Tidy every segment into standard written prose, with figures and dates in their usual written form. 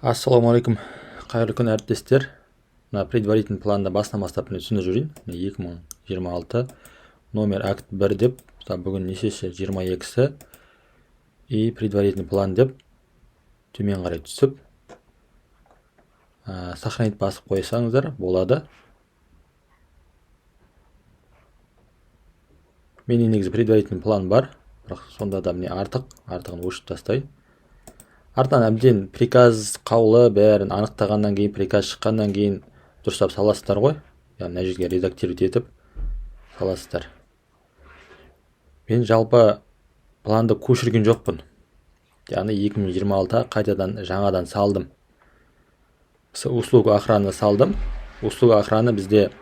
Ассалаумағалейкум, қайырлы күн әріптестер. Мына предварительный планда басынан бастап түсініп жүрейін. 2026 номер акт 1 деп, бүгін нешесі 22-сі и предварительный план деп төмен қарай түсіп, сохранить басып қойсаңыздар болады. Менің негізі предварительный план бар, бірақ сонда да міне артығын өшіп тастай. Артынан әбден приказ қаулы бәрін анықтағаннан кейін, приказ шыққаннан кейін дұрыстап саласыздар ғой. Яғни мына жерге редактировать етіп саласыздар. Мен жалпы планды көшірген жоқпын. Яғни 2026 қайтадан жаңадан салдым. Услуга охраны салдым. Услуга охраны бізде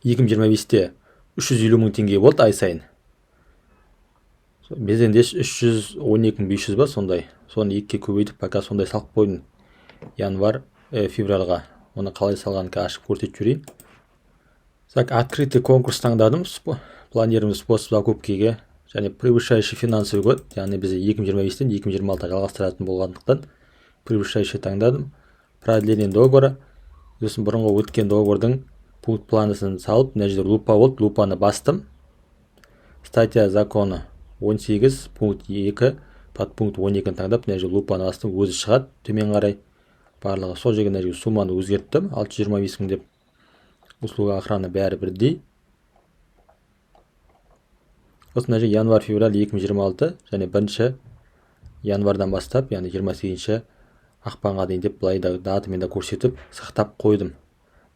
2025-те 350 мың теңге болды ай сайын. Бізден 312.500 ба сондай. Соны екіге көбейтіп, пока сондай салып қойдым. Январь, февральға. Оны қалай салғанын ашып көрсетіп жүрейін. Открытый конкурс таңдадым. Планируем способ закупкиге. Және превышающий финансовый год. Яғни бізде 2025-тен 2026 жалғастыратын болғандықтан превышающий таңдадым. Продление договора. Сосын бұрынғы өткен договордың пункт планысын салып, мына жерде лупа болды, лупаны бастым. Статья законы 18 пункт 2 подпункт 12-ні таңдап, мына жерде лупаны бастым, өзі шығады төмен қарай. Барлығы сол жерге мына жерге сумманы өзгерттім, 625 мың деп. Услуга охраны бәрі бірдей. Осы мына жерге январь-февраль 2026 және 1 январдан бастап, яғни 28 ақпанға дейін деп былай да датамен де көрсетіп сақтап қойдым.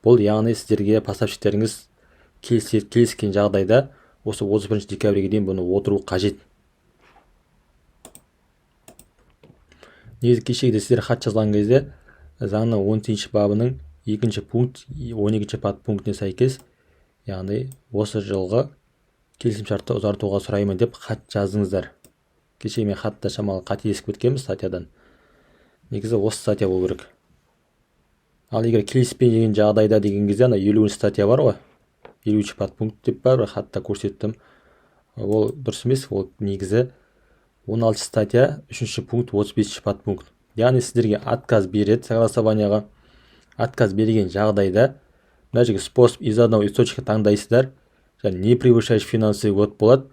Бұл яғни сіздерге поставщиктеріңіз келіскен жағдайда осы 31 декабрьге дейін бұны отыру қажет. Негізі кешегіде сіздер хат жазған кезде заңның 10 бабының 2 пункт 12 подпунктіне сәйкес, яғни осы жылғы келісімшартты ұзартуға сұраймын деп хат жаздыңыздар. Кеше мен хатта шамалы қателесіп кеткенбіз статьядан. Негізі осы статья болу керек. Ал егер келіспеген жағдайда деген кезде 50 статья бар ғой. 50 подпункт деп бар, хатта көрсеттім. Ол дұрыс емес, ол негізі 16 статья 3 пункт 35 подпункт. Яғни сіздерге отказ береді согласованияға. Отказ берген жағдайда мына жерге способ из одного источника таңдайсыздар. Және не превышающий финансовый год болады.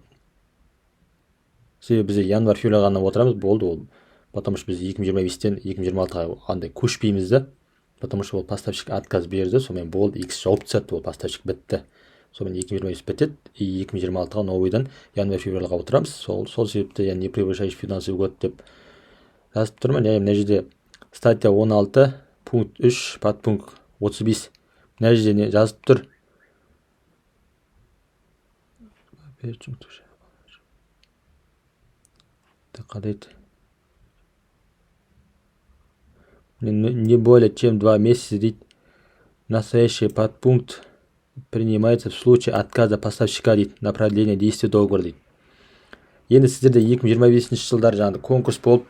Себебі біз январь-февраль ғана отырамыз, болды ол. Потому что біз 2025-тен 2026-ға андай көшпейміз де. Потому что ол поставщик отказ берді, сонымен болды, X жауып тастады, ол поставщик бітті. Сонымен 2025 бітеді, и 2026-ға новыйдан январь-февральға отырамыз. Сол себепті, яғни не превышающий финансовый год деп жазып тұрмын. Яғни мына жерде статья 16 пункт 3 подпункт 35 мына жерде жазып тұр. Қадайды. Не более чем 2 месяца дейді. Настоящий подпункт принимается в случае отказа поставщика дейді, на продление действия договора дейді. Енді сіздерде 2025 жылдар жаңағы конкурс болып,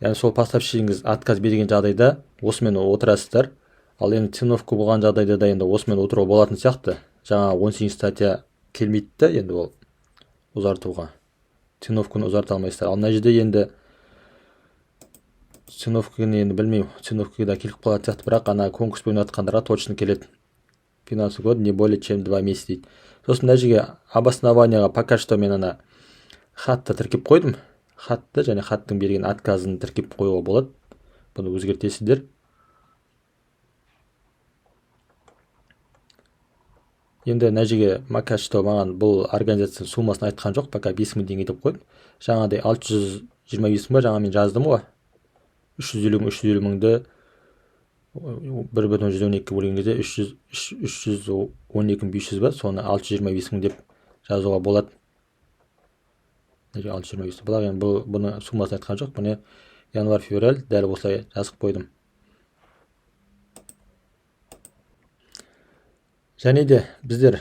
яғни сол поставщигіңіз отказ берген жағдайда осымен отырасыздар. Ал енді ценовка болған жағдайда да енді осымен отыру болатын сияқты. Жаңа 18 статья келмейді да енді ол ұзартуға. Ценовканы ұзарта алмайсыздар. Ал мына жерде енді ценовканы енді білмеймін, ценовкаға да келіп қалатын сияқты, бірақ ана конкурс бойын атқандарға точно келеді. Финансовый год не более чем 2 месяца дейді. Сосын мына жерге обоснованияға пока что мен ана хатты тіркеп қойдым. Хатты және хаттың берген отказын тіркеп қоюға болады. Бұны өзгертесіздер. Енді мына жерге пока что маған бұл организацияның суммасын айтқан жоқ, пока 5 мың теңге деп қойдым. Жаңағыдай 625 мың ба, жаңа мен жаздым ғой. 350 мыңды 1,112 бөлген кезде 312.500 ба, соны 625 мың деп жазуға болады. 625. Бірақ енді бұны суммасын айтқан жоқ. Бұны январь-февраль дәл осылай жазып қойдым. Және де біздер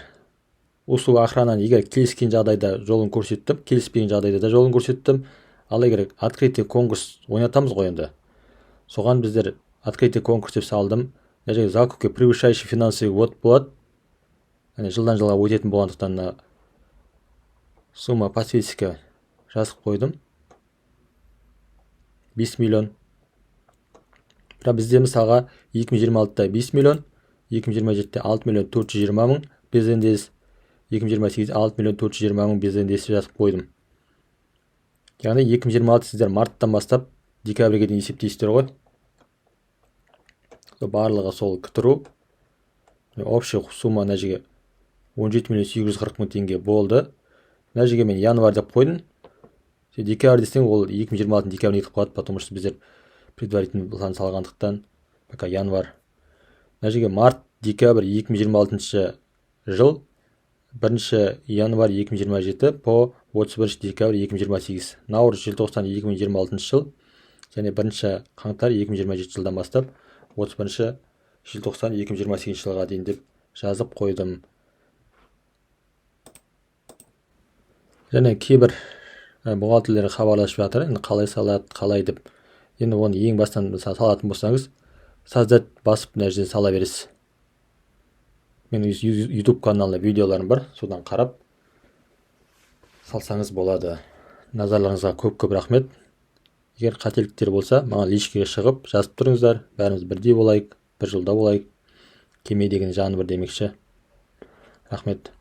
услуга охрананы егер келіскен жағдайда жолын көрсеттім, келіспеген жағдайда да жолын көрсеттім. Ал егер открытый конкурс ойнатамыз ғой енді. Соған біздер открытый конкурс деп салдым. Мына жерге закупка превышающий финансовый год болады. Жылдан жылға өтетін болғандықтан сумма подсветка жазып қойдым. 5 миллион бірақ бізде мысалға 2026-да 5 миллион, 2027-де 6 миллион 420 мың безендес, 2028-де 6 миллион 420 мың безендес жазып қойдым. Яғни 2026 сіздер марттан бастап декабрьге дейін есептейсіздер ғой. Барлығы сол ктұру. Общий сумма мына жерге 17 миллион 840 мың теңге болды. Мына жерге мен январь деп қойдым. Декабрь десең ол 2026 декабрь етіп қалады, потому что біздер предварительный план салғандықтан. Пока январь. Мына жерге март, декабрь 2026 жыл, 1 январь 2027 по 31 декабрь 2028. Наурыз, желтоқсан 2026 жыл және 1 қаңтар 2027 жылдан бастап 31 желтоқсан 2028 жылға дейін деп жазып қойдым. Және кейбір бухгалтерлер хабарласып жатыр, енді қалай салады, қалай деп. Енді оны ең бастан салатын болсаңыз, создать басып мына жерден сала бересіз. Менің YouTube каналында видеоларым бар, содан қарап салсаңыз болады. Назарларыңызға көп рахмет. Егер қателіктер болса, маған личкіге шығып жазып тұрыңыздар. Бәріміз бірдей болайық, бір жылда болайық. Кеме деген жаны бір демекші. Рахмет.